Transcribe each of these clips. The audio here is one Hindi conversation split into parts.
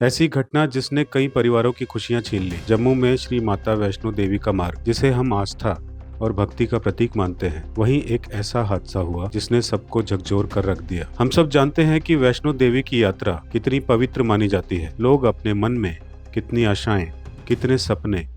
ऐसी घटना जिसने कई परिवारों की खुशियां छीन ली। जम्मू में श्री माता वैष्णो देवी का मार्ग, जिसे हम आस्था और भक्ति का प्रतीक मानते हैं, वहीं एक ऐसा हादसा हुआ जिसने सबको झकझोर कर रख दिया। हम सब जानते हैं कि वैष्णो देवी की यात्रा कितनी पवित्र मानी जाती है। लोग अपने मन में कितनी आशाएं, कितने सपने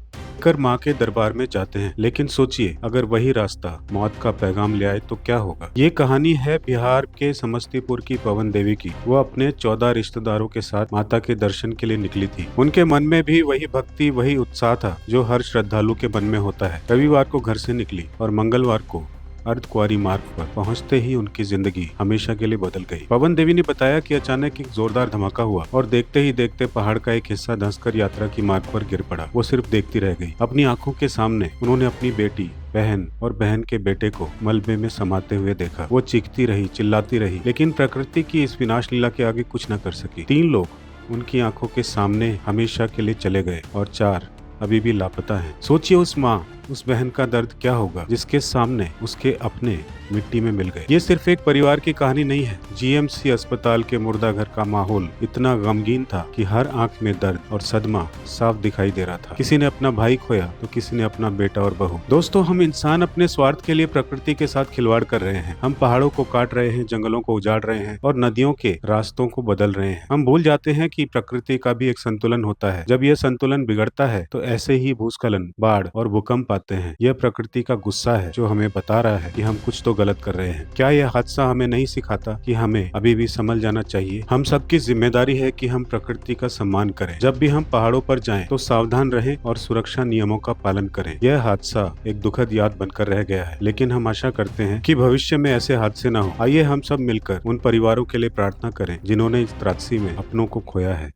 कर माँ के दरबार में जाते हैं, लेकिन सोचिए अगर वही रास्ता मौत का पैगाम ले आए तो क्या होगा। ये कहानी है बिहार के समस्तीपुर की पवन देवी की। वो अपने 14 रिश्तेदारों के साथ माता के दर्शन के लिए निकली थी। उनके मन में भी वही भक्ति, वही उत्साह था जो हर श्रद्धालु के मन में होता है। रविवार को घर से निकली और मंगलवार को अर्धकुंवारी मार्ग पर पहुंचते ही उनकी जिंदगी हमेशा के लिए बदल गई। पवन देवी ने बताया कि अचानक एक जोरदार धमाका हुआ और देखते ही देखते पहाड़ का एक हिस्सा धंसकर यात्रा की मार्ग पर गिर पड़ा। वो सिर्फ देखती रह गई। अपनी आंखों के सामने उन्होंने अपनी बेटी, बहन और बहन के बेटे को मलबे में समाते हुए देखा। वो चीखती रही, चिल्लाती रही, लेकिन प्रकृति की इस विनाश लीला के आगे कुछ न कर सकी। 3 लोग उनकी आंखों के सामने हमेशा के लिए चले गए और 4 अभी भी लापता हैं। सोचिए उस माँ, उस बहन का दर्द क्या होगा जिसके सामने उसके अपने मिट्टी में मिल गए। ये सिर्फ एक परिवार की कहानी नहीं है। जीएमसी अस्पताल के मुर्दाघर का माहौल इतना गमगीन था कि हर आंख में दर्द और सदमा साफ दिखाई दे रहा था। किसी ने अपना भाई खोया तो किसी ने अपना बेटा और बहू। दोस्तों, हम इंसान अपने स्वार्थ के लिए प्रकृति के साथ खिलवाड़ कर रहे हैं। हम पहाड़ों को काट रहे हैं, जंगलों को उजाड़ रहे हैं और नदियों के रास्तों को बदल रहे हैं। हम भूल जाते हैं कि प्रकृति का भी एक संतुलन होता है। जब यह संतुलन बिगड़ता है तो ऐसे ही भूस्खलन, बाढ़ और भूकंप आते हैं। यह प्रकृति का गुस्सा है जो हमें बता रहा है कि हम कुछ तो गलत कर रहे हैं। क्या यह हादसा हमें नहीं सिखाता कि हमें अभी भी संभल जाना चाहिए? हम सबकी जिम्मेदारी है कि हम प्रकृति का सम्मान करें। जब भी हम पहाड़ों पर जाएं तो सावधान रहें और सुरक्षा नियमों का पालन करें। यह हादसा एक दुखद याद बनकर रह गया है, लेकिन हम आशा करते हैं कि भविष्य में ऐसे हादसे न हो। आइए हम सब मिलकर उन परिवारों के लिए प्रार्थना करें जिन्होंने इस त्रासदी में अपनों को खोया है।